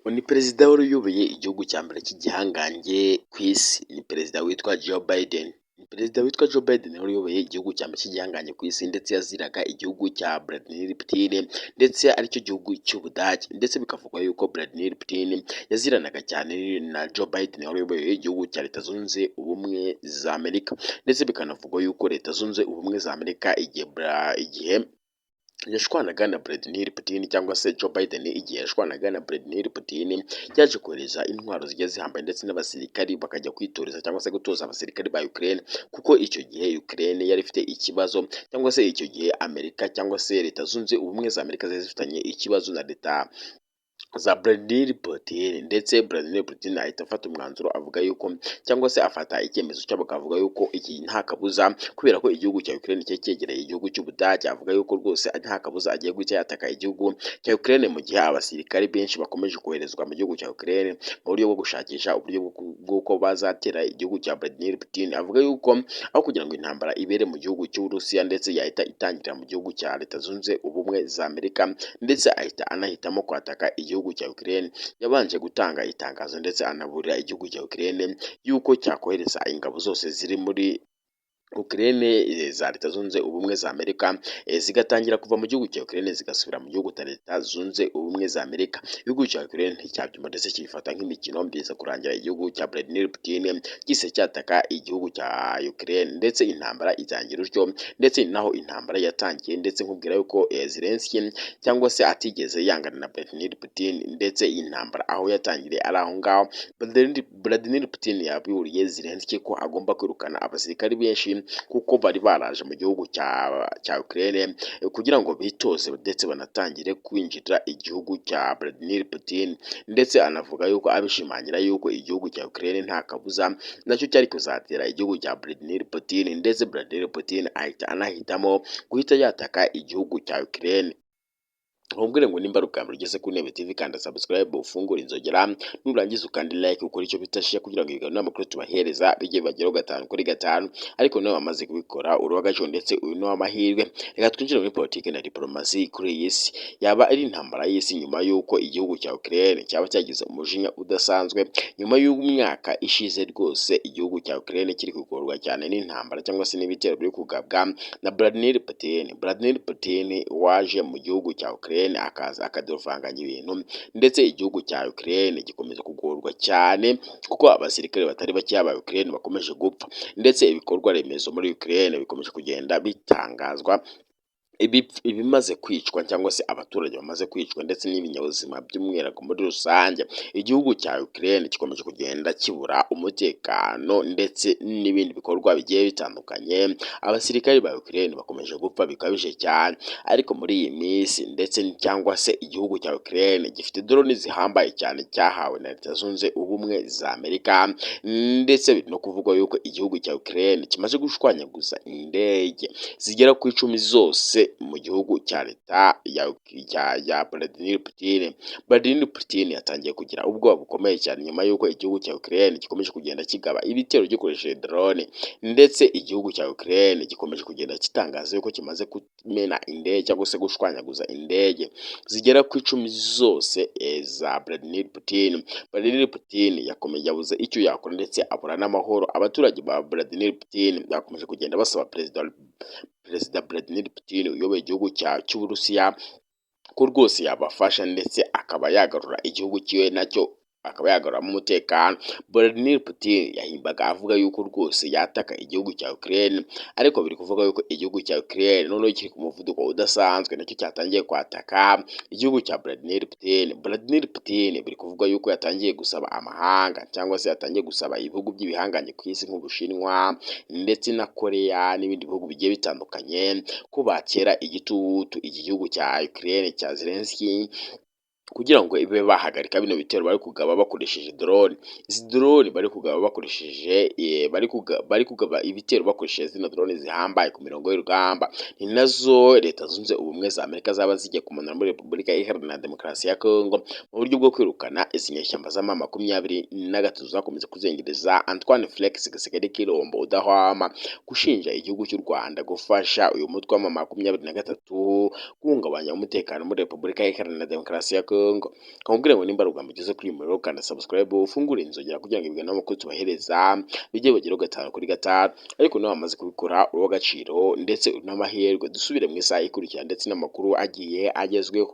Ni perezida wari uyoboye igihugu cya mbere cy'igihangange ku isi, ni perezida witwa Joe Biden. Ni perezida witwa Joe Biden wari uyoboye igihugu cya mbere cy'igihangange ku isi, ndetse yaziraga igihugu cya Vladimir Putin, ndetse aricyo gihugu cy'Ubudage, ndetse bikavugwa yuko Vladimir Putin yaziranaga cyane na Joe Biden wari uyoboye igihugu cya Leta Zunze Ubumwe za Amerika, ndetse bikanavugwa yuko Leta Zunze Ubumwe za Amerika igihe yashwanaga na Vladimir Putin, cyangwa se Joe Biden igihe yashwanaga na Vladimir Putin, yaje kohereza intwaro zigiye zihambaye ndetse n'abasirikari bakajya kwitoreza cyangwa se gutoza abasirikari ba Ukraine, kuko icyo gihe Ukraine yari ifite ikibazo, cyangwa se icyo gihe Amerika cyangwa se Leta Zunze Ubumwe za Amerika zari zifitanye ikibazo na leta za Vladimir Putin, ndetse Vladimir Putin ahita afata umwanzuro avuga yuko, cyangwa se afata icyemezo cyabo akavuga yuko iki nta kabuza, kubera ko igihugu cya Ukraine cyari cyegereye igihugu cy'Ubudage, avuga yuko rwose nta kabuza agiye guhita yataka igihugu cya Ukraine, mu gihe abasirikari benshi bakomeje koherezwa mu gihugu cya Ukraine mu buryo bwo gushakisha uburyo bw'uko bazatera igihugu cya Vladimir Putin. Avuga yuko aho kugira ngo intambara ibere mu gihugu cy'Uburusiya, ndetse yahita itangirira mu gihugu cya Leta Zunze Ubumwe za Amerika, ndetse ahita anahitamo kwataka igihugu cya Ukraine. Yabanje gutanga itangazo ndetse anaburira igihugu cya Ukraine yuko cyakohereza ingabo zose ziri muri Ukraine za Leta Zunze Ubumwe za Amerika, zigatangira kuva mu gihugu cya Ukraine zigasubira mu gihugu cya Leta Zunze Ubumwe za Amerika. Igihugu cya Ukraine nticyabyumva ndetse kibifata nk'imikino, biza kurangira igihugu cya Vladimir Putin gise cyataka igihugu cya Ukraine, ndetse intambara itangira utyo, ndetse naho intambara yatangiye, ndetse nkubwira yuko Zelensky cyangwa se atigeze yangana na Vladimir Putin, ndetse intambara aho yatangiriye ari aho ngaho. Vladimir Putin yaburiye Zelensky ko agomba kwirukana abasirikari benshi, kuko bari baraje mu gihugu cya Ukraine kugira ngo bitoze ndetse banatangire kwinjira igihugu cya Vladimir Putin, ndetse anavuga yuko abishimangira yuko igihugu cya Ukraine nta kabuza nacyo cyari kuzatera igihugu cya Vladimir Putin, ndetse Vladimir Putin ahita anahitamo guhita yataka igihugu cya Ukraine. Nkubwire ngo nimba rukambere ugeze ku Ntebe TV, kanda subscribe, ufungura inzogera, nurangiza ukandi like, ukora icyo bita share, kugira ngo ibiganiro n'amakuru tubahereza bijye bageraho 5 kuri 5. Ariko nawe wamaze kubikora uri w'agaciro, ndetse uyu ni w'amahirwe. Reka twinjire muri politiki na diplomasi kuri iyi si. Yaba ari intambara y'isi nyuma y'uko igihugu cya Ukraine cyaba cyagize umujinya udasanzwe, nyuma y'umwaka ishize rwose igihugu cya Ukraine kiri kugorwa cyane n'intambara cyangwa se n'ibitero biri kugabwa na Vladimir Putin. Vladimir Putin waje mu gihugu cya Ukraine akaza akadovanganya ibintu, ndetse igihugu cya Ukraine gikomeza kugorwa cyane, kuko abasirikare batari bake ba Ukraine bakomeje gupfa, ndetse ibikorwa remezo muri Ukraine bikomeje kugenda bitangazwa ibimaze kwicwa, cyangwa se abaturage bamaze kwicwa, ndetse n'ibinyabuzima by'umwihariko muri rusange. Igihugu cya Ukraine gikomeje kugenda kibura umutekano, ndetse n'ibindi bikorwa bigiye bitandukanye. Abasirikari ba Ukraine bakomeje gupfa bikabije cyane, ariko muri iyi minsi, ndetse cyangwa se igihugu cya Ukraine gifite drone zihambaye cyane cyahawe na Leta Zunze Ubumwe za Amerika, ndetse no kuvugwa yuko igihugu cya Ukraine kimaze gushwanyaguza indege zigera ku 10 zose mu gihugu cya leta ya Vladimir Putin. Vladimir Putin yatangiye kugira ubwoba bukomeye cyane nyuma y'uko igihugu cya Ukraine gikomeje kugenda kigaba ibitero gikoresheje drone, ndetse igihugu cya Ukraine gikomeje kugenda kitangaza yuko kimaze kumena indege cyangwa se gushwanyaguza indege zigera ku 10 zose za Vladimir Putin. Vladimir Putin yabuze icyo yakora, ndetse abura n'amahoro. Abaturage ba Vladimir Putin bakomeje kugenda basaba Perezida Vladimir Putin uyoboye igihugu cy'Uburusiya ko rwose yabafasha, ndetse akaba yagarura igihugu cyiwe nacyo akaba yagaruramo umutekano. Vladimir Putin yahimbaga avuga yuko rwose yataka igihugu cya Ukraine, ariko biri kuvuga yuko igihugu cya Ukraine noneho kiri ku muvuduko udasanzwe, nacyo cyatangiye kwataka igihugu cya Vladimir Putin. Vladimir Putin biri kuvuga yuko yatangiye gusaba amahanga, cyangwa se yatangiye gusaba ibihugu by'ibihanganye ku isi nk'Ubushinwa ndetse na Korea n'ibindi bihugu bigiye bitandukanye ko batera igitutu iki gihugu cya Ukraine cya Zelensky, kugira ngo ibe bahagarika bino bitero bari kugaba bakoresheje drone. Izi drone bari kugaba bakoresheje bari kugaba ibitero bakoresheje zino drone zihambaye ku mirongo y'urugamba, ni nazo Leta Zunze Ubumwe za Amerika zaba zigiye kumanura muri Repubulika Iharanira Demokarasi ya Congo, mu buryo bwo kwirukana izi nyeshyamba za M23 zakomeza kuzengereza Antoine Felix Tshisekedi Tshilombo udahwama gushinja igihugu cy'u Rwanda gufasha uyu mutwe wa M23 guhungabanya umutekano muri Repubulika Iharanira Demokarasi ya Congo. murongo. Kamubwire ngo nimba rugamba ugeze kuri muriro kandi subscribe ufungure inzogera kugira ngo ibigana n'amakuru tubahereza bijye bageraho 5/5, ariko nawe wamaze kubikora uruwa gaciro ndetse n'amahirwe dusubire mu isaha ikurikira ndetse n'amakuru agiye agezweho.